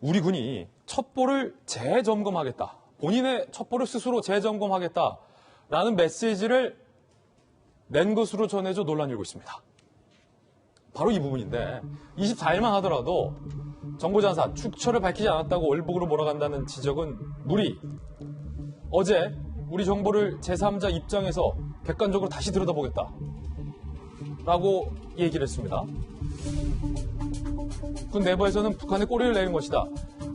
우리 군이 첩보를 재점검하겠다. 본인의 첩보를 스스로 재점검하겠다라는 메시지를 낸 것으로 전해져 논란이 일고 있습니다. 바로 이 부분인데 24일만 하더라도 정보장사 축처를 밝히지 않았다고 월북으로 몰아간다는 지적은 무리. 어제 우리 정보를 제3자 입장에서 객관적으로 다시 들여다보겠다 라고 얘기를 했습니다. 군 내부에서는 북한의 꼬리를 내린 것이다.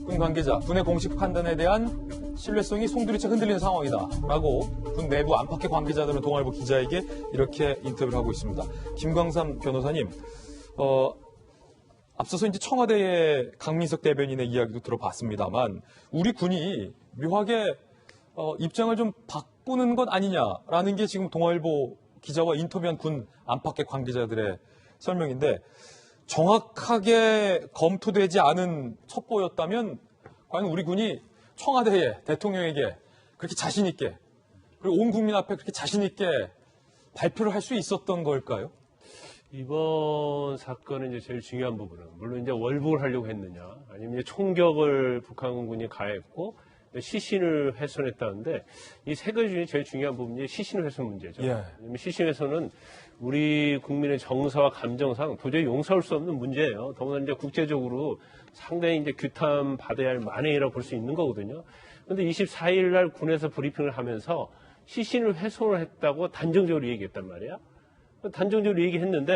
군 관계자, 군의 공식 판단에 대한 신뢰성이 송두리째 흔들리는 상황이다 라고 군 내부 안팎의 관계자들은 동아일보 기자에게 이렇게 인터뷰를 하고 있습니다. 김광삼 변호사님, 앞서서 이제 청와대의 강민석 대변인의 이야기도 들어봤습니다만 우리 군이 묘하게 입장을 좀 바꾸는 것 아니냐라는 게 지금 동아일보 기자와 인터뷰한 군 안팎의 관계자들의 설명인데 정확하게 검토되지 않은 첩보였다면 과연 우리 군이 청와대에 대통령에게 그렇게 자신 있게 그리고 온 국민 앞에 그렇게 자신 있게 발표를 할 수 있었던 걸까요? 이번 사건은 이제 제일 중요한 부분은 물론 이제 월북을 하려고 했느냐 아니면 이제 총격을 북한군이 가했고 시신을 훼손했다는데 이 세 가지 중에 제일 중요한 부분이 시신 훼손 문제죠. 왜냐면 시신 훼손은 우리 국민의 정서와 감정상 도저히 용서할 수 없는 문제예요. 더구나 이제 국제적으로 상당히 이제 규탄 받아야 할 만행이라고 볼 수 있는 거거든요. 그런데 24일 날 군에서 브리핑을 하면서 시신을 훼손을 했다고 단정적으로 얘기했단 말이야. 단정적으로 얘기했는데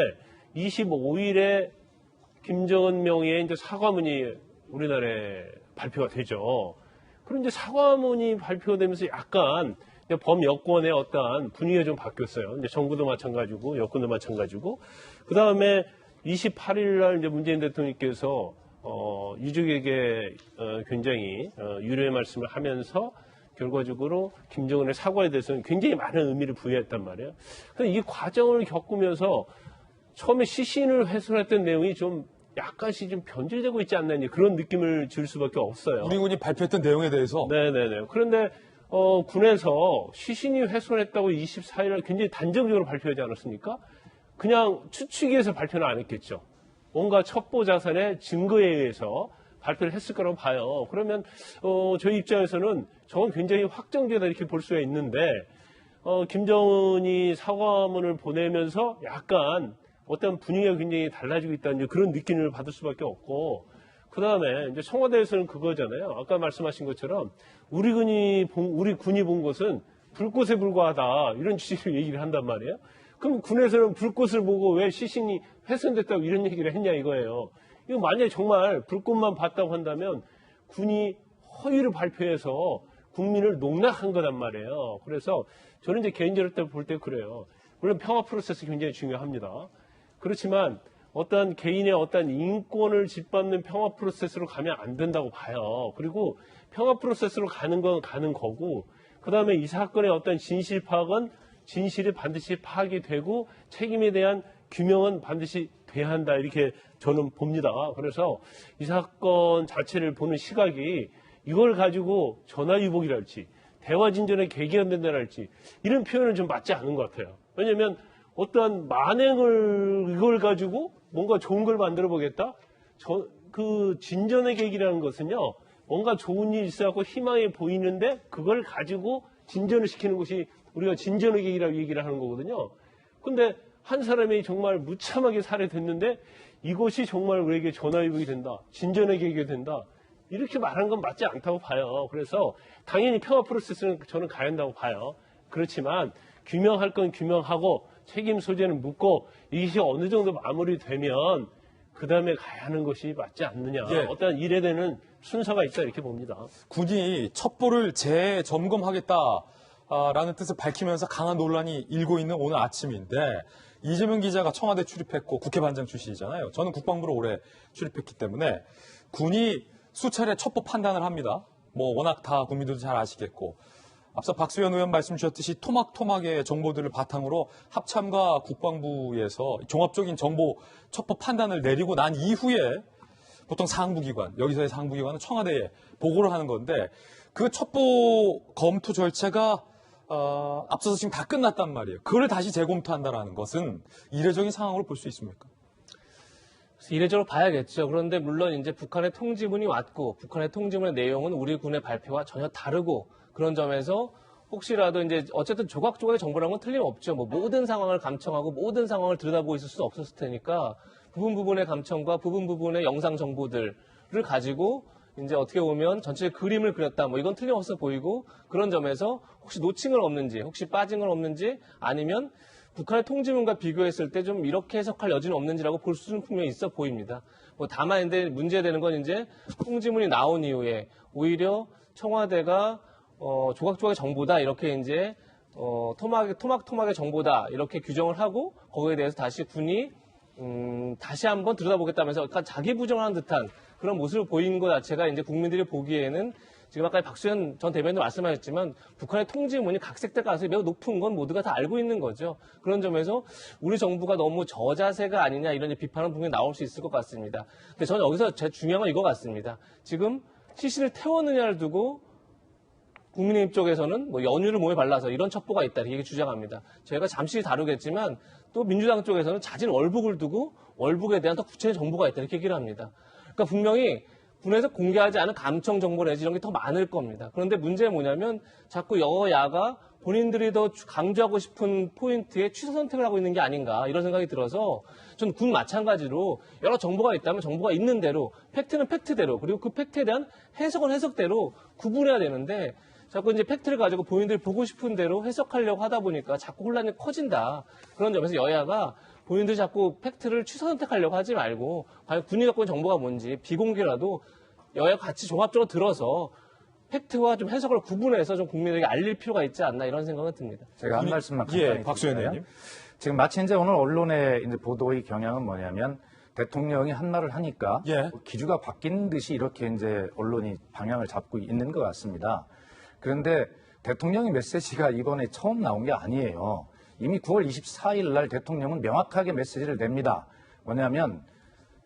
25일에 김정은 명의의 이제 사과문이 우리나라에 발표가 되죠. 그럼 이제 사과문이 발표되면서 약간 범 여권의 어떠한 분위기가 좀 바뀌었어요. 이제 정부도 마찬가지고 여권도 마찬가지고. 그 다음에 28일 날 이제 문재인 대통령께서 유족에게 굉장히 유료의 말씀을 하면서 결과적으로 김정은의 사과에 대해서는 굉장히 많은 의미를 부여했단 말이에요. 근데 이 과정을 겪으면서 처음에 시신을 훼손했던 내용이 좀 약간씩 좀 변질되고 있지 않나 그런 느낌을 줄 수밖에 없어요. 우리 군이 발표했던 내용에 대해서? 네네네. 그런데 군에서 시신이 훼손했다고 24일 굉장히 단정적으로 발표하지 않았습니까? 그냥 추측해서 발표는 안 했겠죠. 뭔가 첩보 자산의 증거에 의해서 발표를 했을 거라고 봐요. 그러면 저희 입장에서는 저건 굉장히 확정되다 이렇게 볼 수가 있는데 김정은이 사과문을 보내면서 약간 어떤 분위기가 굉장히 달라지고 있다는 그런 느낌을 받을 수밖에 없고 그 다음에 이제 청와대에서는 그거잖아요. 아까 말씀하신 것처럼 우리 군이 본 것은 불꽃에 불과하다 이런 취지로 얘기를 한단 말이에요. 그럼 군에서는 불꽃을 보고 왜 시신이 훼손됐다고 이런 얘기를 했냐 이거예요. 이거 만약에 정말 불꽃만 봤다고 한다면 군이 허위를 발표해서 국민을 농락한 거란 말이에요. 그래서 저는 이제 개인적으로 볼 때 그래요. 물론 평화 프로세스 굉장히 중요합니다. 그렇지만 어떤 개인의 어떤 인권을 짓밟는 평화 프로세스로 가면 안 된다고 봐요. 그리고 평화 프로세스로 가는 건 가는 거고, 그 다음에 이 사건의 어떤 진실 파악은 진실이 반드시 파악이 되고 책임에 대한 규명은 반드시 돼야 한다 이렇게 저는 봅니다. 그래서 이 사건 자체를 보는 시각이 이걸 가지고 전화위복이랄지 대화 진전의 계기가 된다랄지 이런 표현은 좀 맞지 않은 것 같아요. 왜냐하면 어떠한 만행을 이걸 가지고 뭔가 좋은 걸 만들어 보겠다? 그 진전의 계기라는 것은요, 뭔가 좋은 일이 있어갖고 희망이 보이는데 그걸 가지고 진전을 시키는 것이 우리가 진전의 계기라고 얘기를 하는 거거든요. 근데 한 사람이 정말 무참하게 살해됐는데 이것이 정말 우리에게 전화위복이 된다. 진전의 계기가 된다. 이렇게 말하는 건 맞지 않다고 봐요. 그래서 당연히 평화 프로세스는 저는 가야 한다고 봐요. 그렇지만 규명할 건 규명하고 책임 소재는 묻고 이것이 어느 정도 마무리되면 그 다음에 가야 하는 것이 맞지 않느냐. 예. 어떤 일에 대한 순서가 있다 이렇게 봅니다. 군이 첩보를 재점검하겠다라는 뜻을 밝히면서 강한 논란이 일고 있는 오늘 아침인데 이재명 기자가 청와대 출입했고 국회 반장 출신이잖아요. 저는 국방부로 오래 출입했기 때문에 군이 수차례 첩보 판단을 합니다. 뭐 워낙 다 국민들도 잘 아시겠고 앞서 박수현 의원 말씀 주셨듯이 토막토막의 정보들을 바탕으로 합참과 국방부에서 종합적인 정보 첩보 판단을 내리고 난 이후에 보통 상부기관, 여기서의 상부기관은 청와대에 보고를 하는 건데 그 첩보 검토 절차가 앞서서 지금 다 끝났단 말이에요. 그걸 다시 재검토한다는 것은 이례적인 상황으로 볼 수 있습니까? 이례적으로 봐야겠죠. 그런데 물론 이제 북한의 통지문이 왔고 북한의 통지문의 내용은 우리 군의 발표와 전혀 다르고 그런 점에서 혹시라도 이제 어쨌든 조각조각의 정보라는 건 틀림없죠. 뭐 모든 상황을 감청하고 모든 상황을 들여다보고 있을 수는 없었을 테니까 부분의 감청과 부분의 영상 정보들을 가지고 이제 어떻게 보면 전체 그림을 그렸다. 뭐 이건 틀림없어 보이고 그런 점에서 혹시 놓친 건 없는지, 혹시 빠진 건 없는지 아니면 북한의 통지문과 비교했을 때 좀 이렇게 해석할 여지는 없는지라고 볼 수는 분명히 있어 보입니다. 뭐 다만 이제 문제되는 건 이제 통지문이 나온 이후에 오히려 청와대가 조각조각의 정보다 이렇게 이제 토막의 정보다 이렇게 규정을 하고 거기에 대해서 다시 군이 다시 한번 들여다보겠다면서 약간 자기 부정하는 듯한 그런 모습을 보이는 것 자체가 이제 국민들이 보기에는 지금 아까 박수현 전 대변인도 말씀하셨지만 북한의 통지문이 각색될 가능성이 매우 높은 건 모두가 다 알고 있는 거죠. 그런 점에서 우리 정부가 너무 저자세가 아니냐 이런 비판은 분명히 나올 수 있을 것 같습니다. 근데 저는 여기서 제일 중요한 건 이거 같습니다. 지금 CC를 태웠느냐를 두고 국민의힘 쪽에서는 뭐 연유를 몸에 발라서 이런 첩보가 있다 이렇게 주장합니다. 저희가 잠시 다루겠지만 또 민주당 쪽에서는 자진 월북을 두고 월북에 대한 더 구체적인 정보가 있다 이렇게 얘기를 합니다. 그러니까 분명히 군에서 공개하지 않은 감청 정보 내지 이런 게 더 많을 겁니다. 그런데 문제는 뭐냐면 자꾸 여야가 본인들이 더 강조하고 싶은 포인트에 취사 선택을 하고 있는 게 아닌가 이런 생각이 들어서 전 군 마찬가지로 여러 정보가 있다면 정보가 있는 대로 팩트는 팩트대로 그리고 그 팩트에 대한 해석은 해석대로 구분해야 되는데 자꾸 이제 팩트를 가지고 본인들이 보고 싶은 대로 해석하려고 하다 보니까 자꾸 혼란이 커진다. 그런 점에서 여야가 본인들이 자꾸 팩트를 취사 선택하려고 하지 말고 과연 군이 갖고 있는 정보가 뭔지 비공개라도 여야가 같이 종합적으로 들어서 팩트와 좀 해석을 구분해서 좀 국민에게 알릴 필요가 있지 않나 이런 생각은 듭니다. 제가 한 말씀만 간단히 예, 박수현 드릴까요? 의원님. 지금 마치 이제 오늘 언론의 이제 보도의 경향은 뭐냐면 대통령이 한 말을 하니까 예. 기주가 바뀐 듯이 이렇게 이제 언론이 방향을 잡고 있는 것 같습니다. 그런데 대통령의 메시지가 이번에 처음 나온 게 아니에요. 이미 9월 24일 날 대통령은 명확하게 메시지를 냅니다. 뭐냐면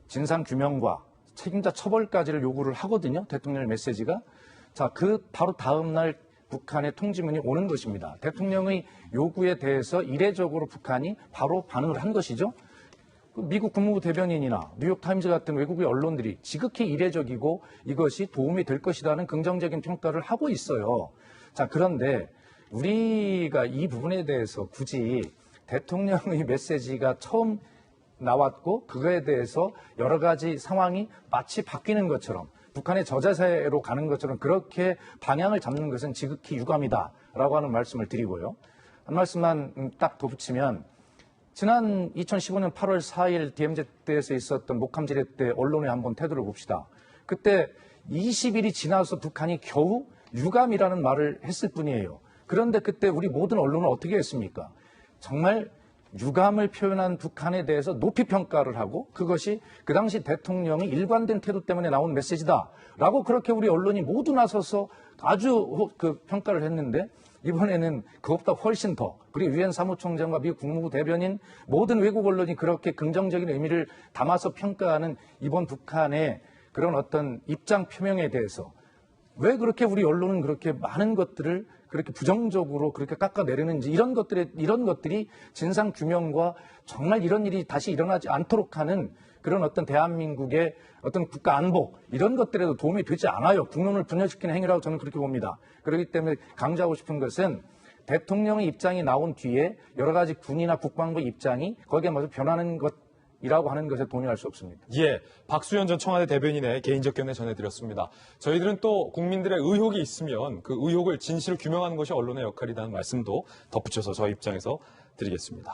진상규명과 책임자 처벌까지를 요구를 하거든요. 대통령의 메시지가. 자, 그 바로 다음 날 북한의 통지문이 오는 것입니다. 대통령의 요구에 대해서 이례적으로 북한이 바로 반응을 한 것이죠. 미국 국무부 대변인이나 뉴욕타임즈 같은 외국의 언론들이 지극히 이례적이고 이것이 도움이 될 것이라는 긍정적인 평가를 하고 있어요. 자, 그런데 우리가 이 부분에 대해서 굳이 대통령의 메시지가 처음 나왔고 그거에 대해서 여러 가지 상황이 마치 바뀌는 것처럼 북한의 저자세로 가는 것처럼 그렇게 방향을 잡는 것은 지극히 유감이다라고 하는 말씀을 드리고요. 한 말씀만 딱 덧붙이면 지난 2015년 8월 4일 DMZ 때에서 있었던 목함지뢰 때 언론의 한번 태도를 봅시다. 그때 20일이 지나서 북한이 겨우 유감이라는 말을 했을 뿐이에요. 그런데 그때 우리 모든 언론은 어떻게 했습니까? 정말 유감을 표현한 북한에 대해서 높이 평가를 하고 그것이 그 당시 대통령이 일관된 태도 때문에 나온 메시지다라고 그렇게 우리 언론이 모두 나서서 아주 그 평가를 했는데 이번에는 그것보다 훨씬 더 그리고 유엔 사무총장과 미국 국무부 대변인 모든 외국 언론이 그렇게 긍정적인 의미를 담아서 평가하는 이번 북한의 그런 어떤 입장 표명에 대해서 왜 그렇게 우리 언론은 그렇게 많은 것들을 그렇게 부정적으로 그렇게 깎아내리는지 이런 것들이 진상 규명과 정말 이런 일이 다시 일어나지 않도록 하는 그런 어떤 대한민국의 어떤 국가 안보 이런 것들에도 도움이 되지 않아요. 국론을 분열시키는 행위라고 저는 그렇게 봅니다. 그렇기 때문에 강조하고 싶은 것은 대통령의 입장이 나온 뒤에 여러 가지 군이나 국방부 입장이 거기에 맞서 변하는 것이라고 하는 것에 동의할 수 없습니다. 예, 박수현 전 청와대 대변인의 개인적 견해 전해드렸습니다. 저희들은 또 국민들의 의혹이 있으면 그 의혹을 진실을 규명하는 것이 언론의 역할이라는 말씀도 덧붙여서 저희 입장에서 드리겠습니다.